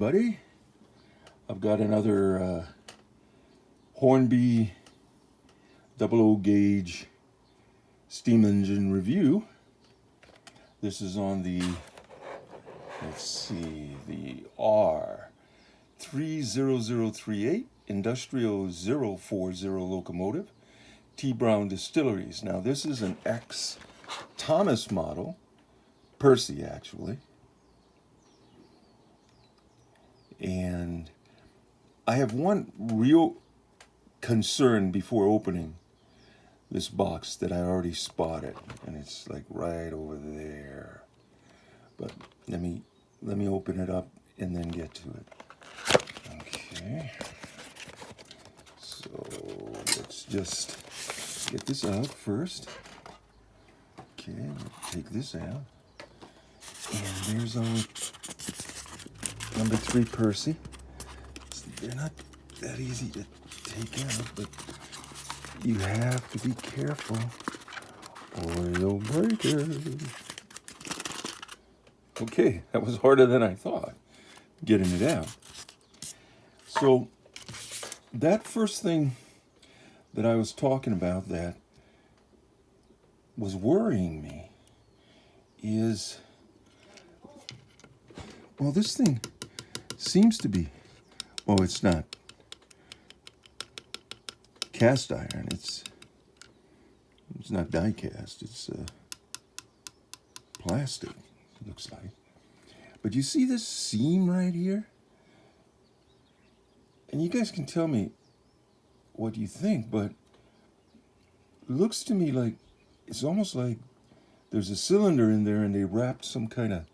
everybody. I've got another Hornby 00 gauge steam engine review. This is on the, let's see, the R30038 Industrial 040 locomotive, T. Brown Distilleries. Now this is an ex-Thomas model, Percy actually. And I have one real concern before opening this box that I already spotted, and it's like right over there. But let me open it up and then get to it. Okay. So let's just get this out first. Okay, take this out. And there's our number 3 Percy. They're not that easy to take out, but you have to be careful or you'll break it. Okay, that was harder than I thought, getting it out. So that first thing that I was talking about that was worrying me is, well, this thing seems to be, oh, it's not cast iron, it's not die cast, it's plastic, it looks like. But you see this seam right here? And you guys can tell me what you think, but it looks to me like it's almost like there's a cylinder in there and they wrapped some kind of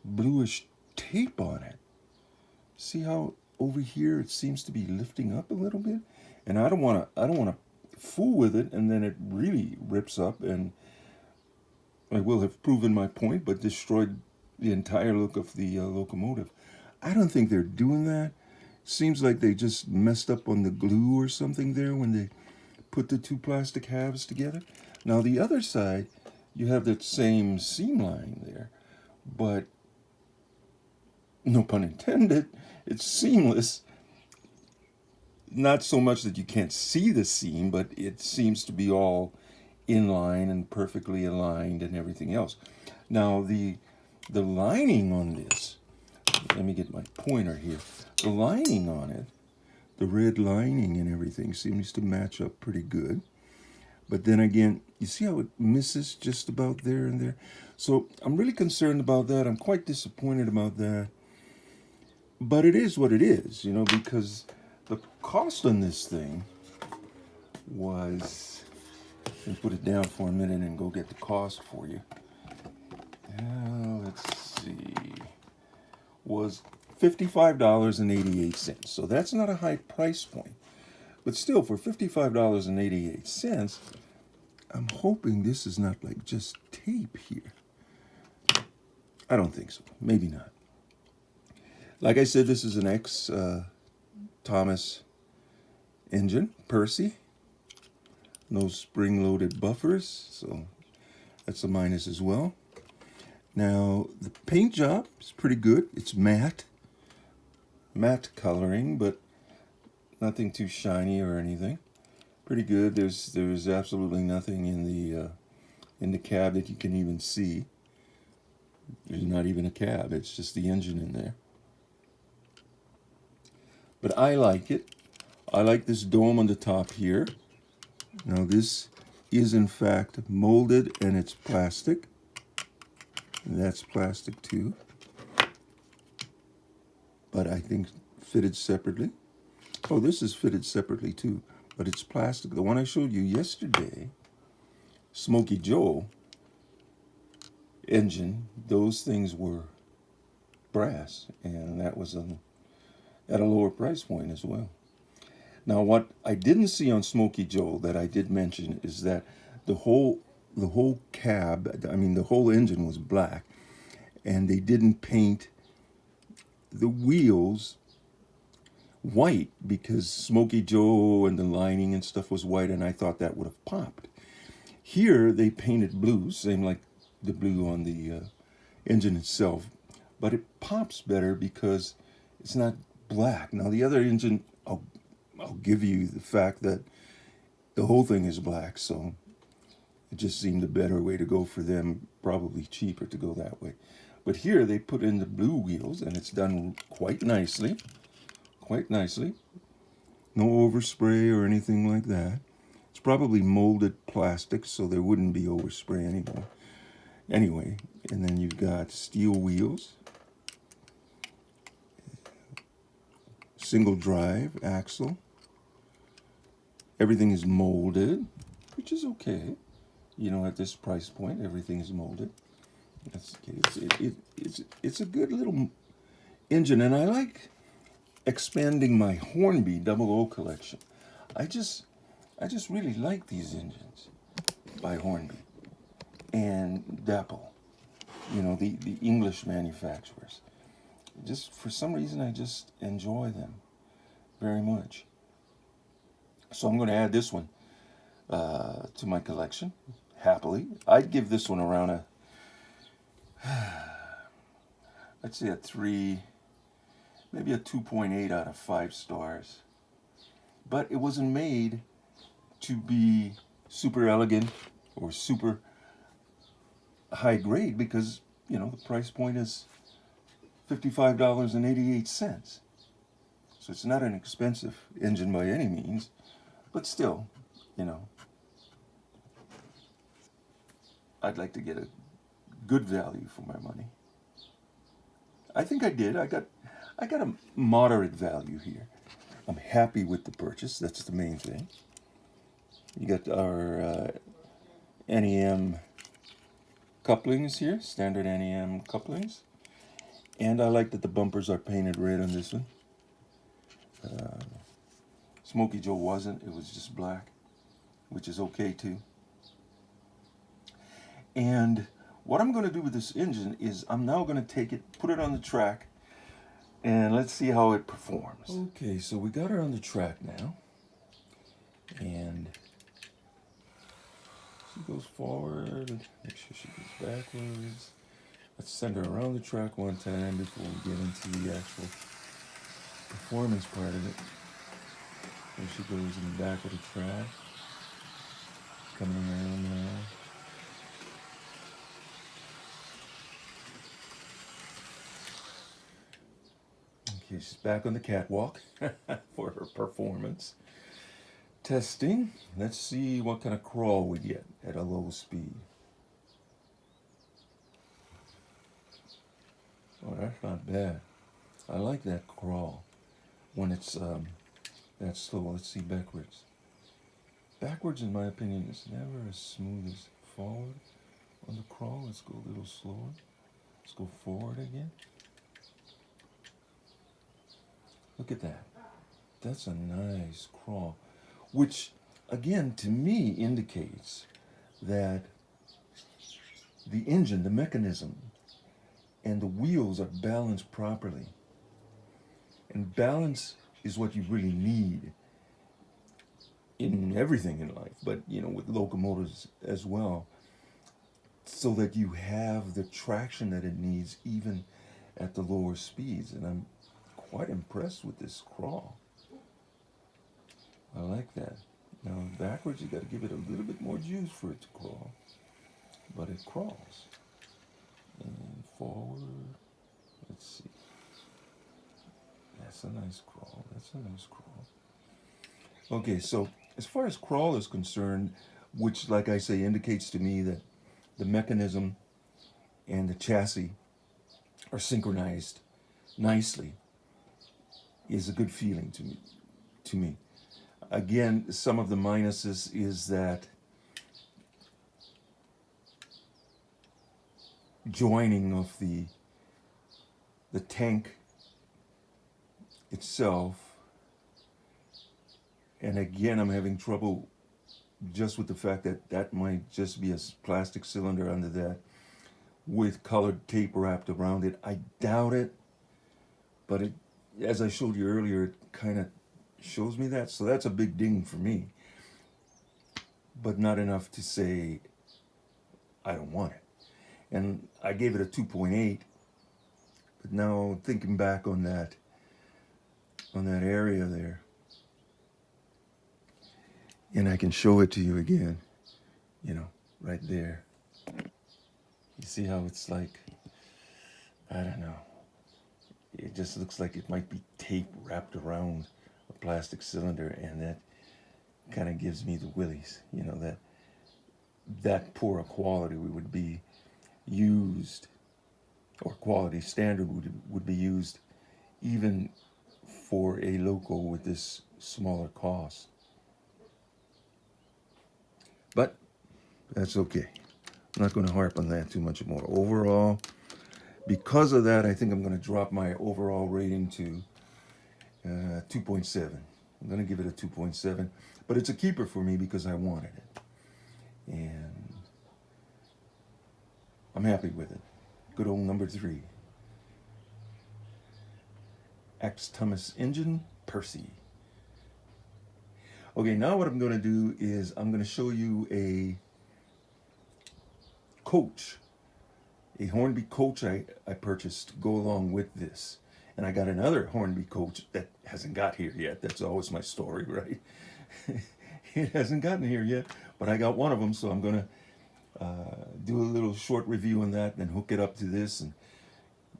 bluish tape on it. See how over here it seems to be lifting up a little bit? And I don't want to fool with it, and then it really rips up, and I will have proven my point, but destroyed the entire look of the locomotive. I don't think they're doing that. Seems like they just messed up on the glue or something there when they put the two plastic halves together. Now the other side, you have that same seam line there, but no pun intended, it's seamless. Not so much that you can't see the seam, but it seems to be all in line and perfectly aligned and everything else. Now the lining on this, let me get my pointer here. The lining on it, the red lining and everything seems to match up pretty good. But then again, you see how it misses just about there and there? So I'm really concerned about that. I'm quite disappointed about that. But it is what it is, you know, because the cost on this thing was, let me put it down for a minute and go get the cost for you. Let's see, was $55.88. So that's not a high price point. But still, for $55.88, I'm hoping this is not like just tape here. I don't think so. Maybe not. Like I said, this is an ex-Thomas engine, Percy. No spring-loaded buffers, so that's a minus as well. Now, the paint job is pretty good. It's matte coloring, but nothing too shiny or anything. Pretty good. There's absolutely nothing in the cab that you can even see. There's not even a cab. It's just the engine in there. But I like it. I like this dome on the top here. Now this is in fact molded and it's plastic. And that's plastic too. But I think fitted separately. Oh, this is fitted separately too, but it's plastic. The one I showed you yesterday, Smoky Joe engine, those things were brass, and that was at a lower price point as well. Now, what I didn't see on Smoky Joe that I did mention is that the whole cab, I mean the whole engine was black, and they didn't paint the wheels white because Smoky Joe and the lining and stuff was white, and I thought that would have popped. Here they painted blue, same like the blue on the engine itself, but it pops better because It's not black. Now the other engine, I'll give you the fact that the whole thing is black, so it just seemed a better way to go for them, probably cheaper to go that way. But here they put in the blue wheels, and it's done quite nicely. Quite nicely. No overspray or anything like that. It's probably molded plastic, so there wouldn't be overspray anymore. Anyway, and then you've got steel wheels, single drive axle. Everything is molded, which is okay. You know, at this price point, everything is molded. That's okay. It's a good little engine, and I like expanding my Hornby 00 collection. I just really like these engines by Hornby and Dapple, you know, the English manufacturers. Just for some reason, I just enjoy them very much. So I'm going to add this one to my collection, happily. I'd give this one around a, let's say a 3, maybe a 2.8 out of 5 stars. But it wasn't made to be super elegant or super high grade because, you know, the price point is $55.88. So it's not an expensive engine by any means, but still, you know, I'd like to get a good value for my money. I think I did. I got a moderate value here. I'm happy with the purchase. That's the main thing. You got our NEM couplings here, standard NEM couplings. And I like that the bumpers are painted red on this one. Smokey Joe wasn't. It was just black, which is okay too. And what I'm going to do with this engine is I'm now going to take it, put it on the track, and let's see how it performs. Okay, so we got her on the track now. And she goes forward, make sure she goes backwards. Let's send her around the track one time before we get into the actual performance part of it. There she goes in the back of the track. Coming around now. Okay, she's back on the catwalk for her performance. Testing. Let's see what kind of crawl we get at a low speed. Oh, that's not bad. I like that crawl when it's that slow. Let's see backwards. Backwards, in my opinion, is never as smooth as forward. On the crawl, let's go a little slower. Let's go forward again. Look at that. That's a nice crawl, which, again, to me indicates that the engine, the mechanism, and the wheels are balanced properly. And balance is what you really need in everything in life, but, you know, with locomotives as well, so that you have the traction that it needs even at the lower speeds. And I'm quite impressed with this crawl. I like that. Now backwards, you got to give it a little bit more juice for it to crawl, but it crawls. And forward, let's see. That's a nice crawl. That's a nice crawl. Okay, so as far as crawl is concerned, which, like I say, indicates to me that the mechanism and the chassis are synchronized nicely, is a good feeling to me. Again, some of the minuses is that joining of the tank itself, and again I'm having trouble just with the fact that that might just be a plastic cylinder under that with colored tape wrapped around it. I doubt it, but it, as I showed you earlier, it kind of shows me that, so that's a big ding for me, but not enough to say I don't want it. And I gave it a 2.8, but now thinking back on that, on that area there. And I can show it to you again, you know, right there. You see how it's like, I don't know. It just looks like it might be tape wrapped around a plastic cylinder, and that kind of gives me the willies, you know, that poor a quality would be used, or quality standard would be used even for a loco with this smaller cost. But that's okay. I'm not going to harp on that too much more. Overall, because of that, I think I'm going to drop my overall rating to 2.7. I'm going to give it a 2.7, but it's a keeper for me because I wanted it. And I'm happy with it. Good old number 3. X Thomas engine, Percy. Okay, now what I'm going to do is I'm going to show you a coach, a Hornby coach I purchased to go along with this. And I got another Hornby coach that hasn't got here yet. That's always my story, right? It hasn't gotten here yet, but I got one of them, so I'm going to do a little short review on that, and then hook it up to this and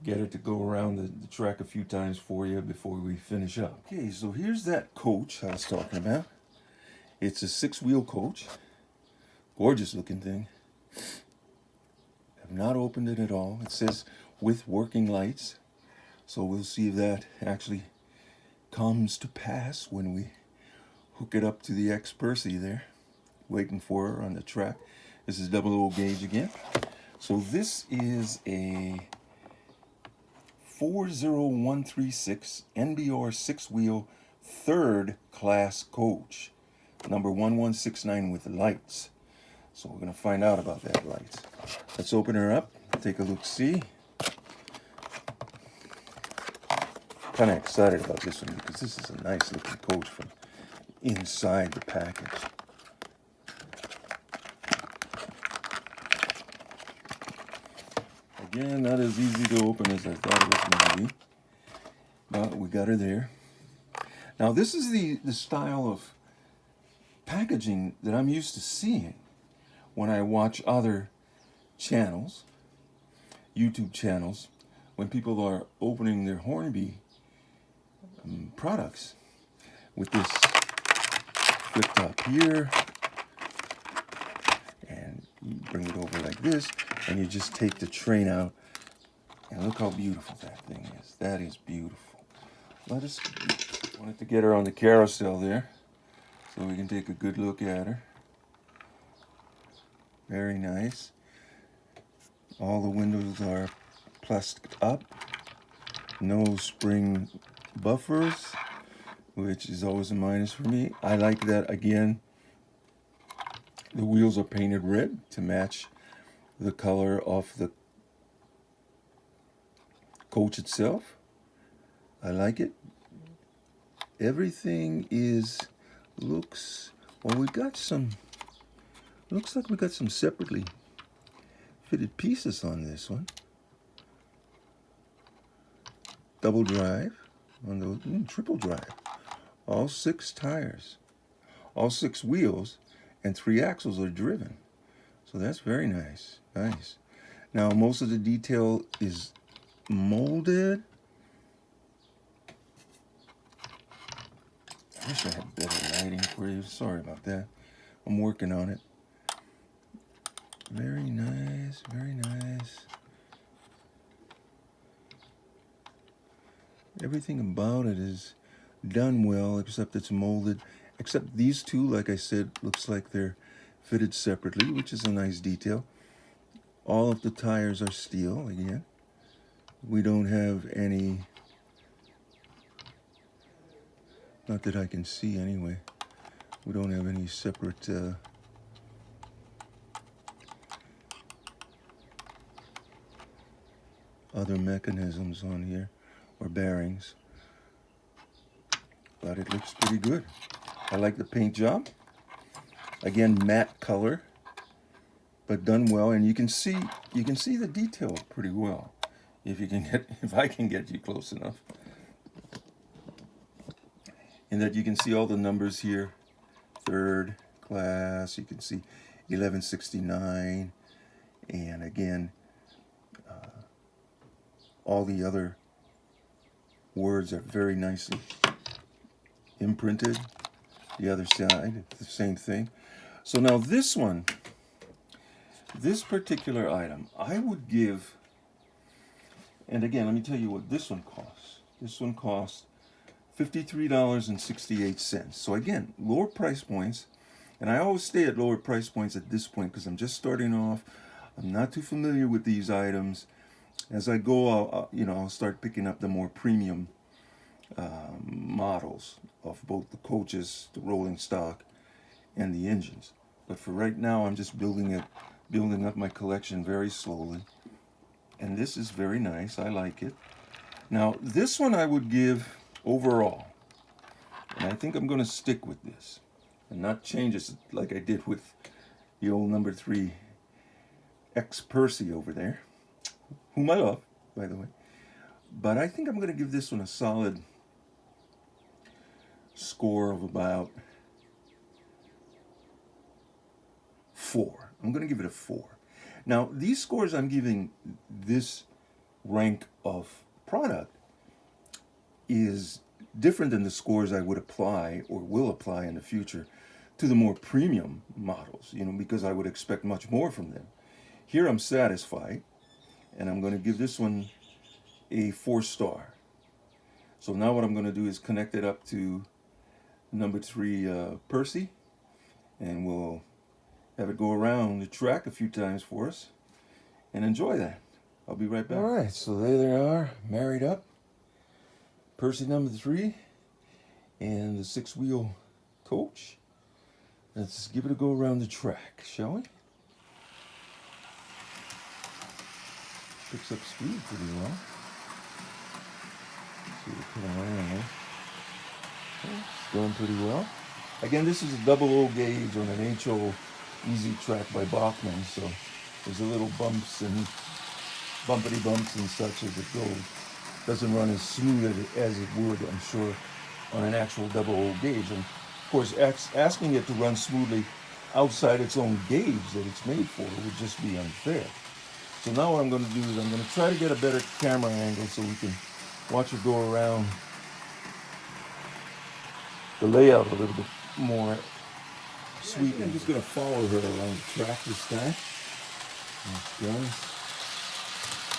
get it to go around the track a few times for you before we finish up. Okay, so here's that coach I was talking about. It's a 6-wheel coach. Gorgeous looking thing. I've not opened it at all. It says with working lights. So we'll see if that actually comes to pass when we hook it up to the X Percy there. Waiting for her on the track. This is 00 gauge again. So this is a 40136 NBR 6-wheel 3rd class coach. Number 1169 with lights. So we're going to find out about that lights. Let's open her up, take a look, see. Kind of excited about this one because this is a nice looking coach from inside the package. Again, not as easy to open as I thought it was going to be, but we got her there. Now this is the style of packaging that I'm used to seeing when I watch other channels, YouTube channels, when people are opening their Hornby products with this flip top here, and you bring it over like this, and you just take the train out, and look how beautiful that thing is. That is beautiful. Wanted to get her on the carousel there so we can take a good look at her. Very nice. All the windows are plasticed up. No spring buffers, which is always a minus for me. I like that, again, the wheels are painted red to match the color of the coach itself. I like it. Everything looks like we got some separately fitted pieces on this one. Double drive on the triple drive. All 6 tires, all 6 wheels, and 3 axles are driven. So that's very nice. Nice. Now most of the detail is molded. I wish I had better lighting for you. Sorry about that. I'm working on it. Very nice, very nice. Everything about it is done well, except it's molded. Except these two, like I said, looks like they're fitted separately, which is a nice detail. All of the tires are steel, again. We don't have any, not that I can see anyway, we don't have any separate other mechanisms on here, or bearings. But it looks pretty good. I like the paint job. Again, matte color, but done well, and you can see the detail pretty well if I can get you close enough. in that you can see all the numbers here. Third class, you can see 1169, and again, all the other words are very nicely imprinted. The other side, the same thing. So now this one, this particular item, I would give, and again, let me tell you what this one costs. This one costs $53.68. So again, lower price points, and I always stay at lower price points at this point because I'm just starting off. I'm not too familiar with these items. As I go, I'll start picking up the more premium models of both the coaches, the rolling stock, and the engines. But for right now, I'm just building up my collection very slowly. And this is very nice. I like it. Now, this one I would give overall, and I think I'm going to stick with this and not change it like I did with the old number 3 X Percy over there, whom I love, by the way. But I think I'm going to give this one a solid score of about 4. I'm going to give it a 4. Now, these scores I'm giving this rank of product is different than the scores I would apply or will apply in the future to the more premium models, because I would expect much more from them. Here I'm satisfied, and I'm going to give this one a 4-star. So now what I'm going to do is connect it up to number 3 Percy, and we'll have it go around the track a few times for us and enjoy that. I'll be right back. All right, so there they are, married up. Percy number 3 and the 6-wheel coach. Let's give it a go around the track, shall we? Picks up speed pretty well. See what put on. It's going pretty well. Again, this is a double O gauge on an HO Easy Track by Bachmann, so there's a little bumps and bumpity bumps and such as it goes. Doesn't run as smooth as it would, I'm sure, on an actual double O gauge. And of course, asking it to run smoothly outside its own gauge that it's made for would just be unfair. So now what I'm going to do is I'm going to try to get a better camera angle so we can watch it go around the layout a little bit more sweetly. I'm just going to follow her around the track this time. That's going.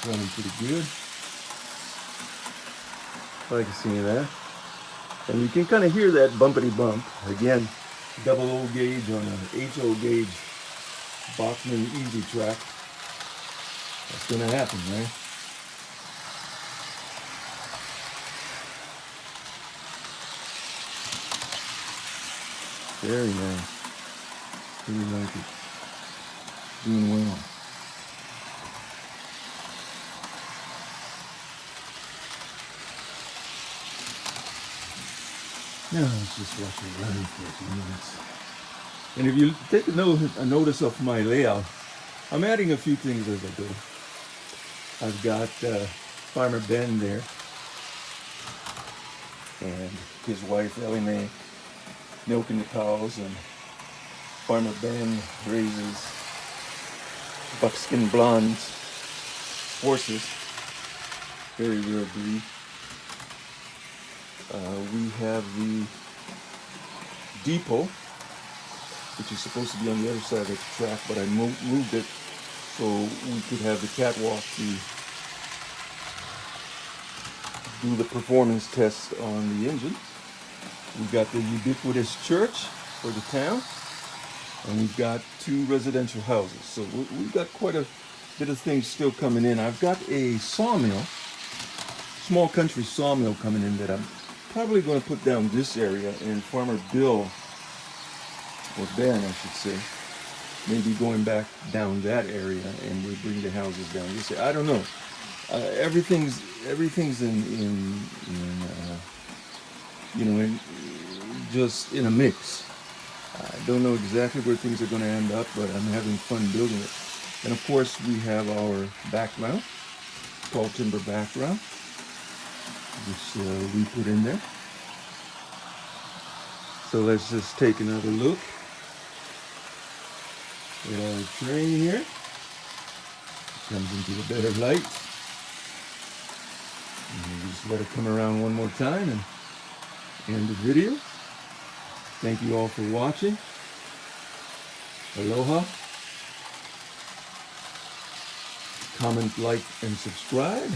Running pretty good. I can see that. And you can kind of hear that bumpity bump. Again, double O gauge on an HO gauge Bachmann Easy Track. That's going to happen, right? Very nice. Really like it. Doing well. Now let's just watch it run for a few minutes. And if you take a notice of my layout, I'm adding a few things as I go. I've got Farmer Ben there and his wife Ellie Mae milking the cows, and Farmer Ben raises buckskin blonde horses, very rare breed. We have the depot, which is supposed to be on the other side of the track, but I moved it so we could have the catwalk to do the performance test on the engine. We've got the ubiquitous church for the town, and we've got 2 residential houses. So we've got quite a bit of things still coming in. I've got a sawmill, small country sawmill coming in that I'm probably going to put down this area, and Farmer Bill, or Ben I should say, maybe going back down that area, and we bring the houses down this area. I don't know. Everything's in just in a mix. I don't know exactly where things are going to end up, but I'm having fun building it. And of course, we have our background, tall timber background, which we put in there. So let's just take another look at our train here. Comes into the better light. And we just let it come around one more time and end the video. Thank you all for watching. Aloha. Comment, like, and subscribe.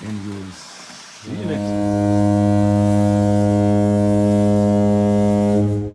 And we'll see you next time.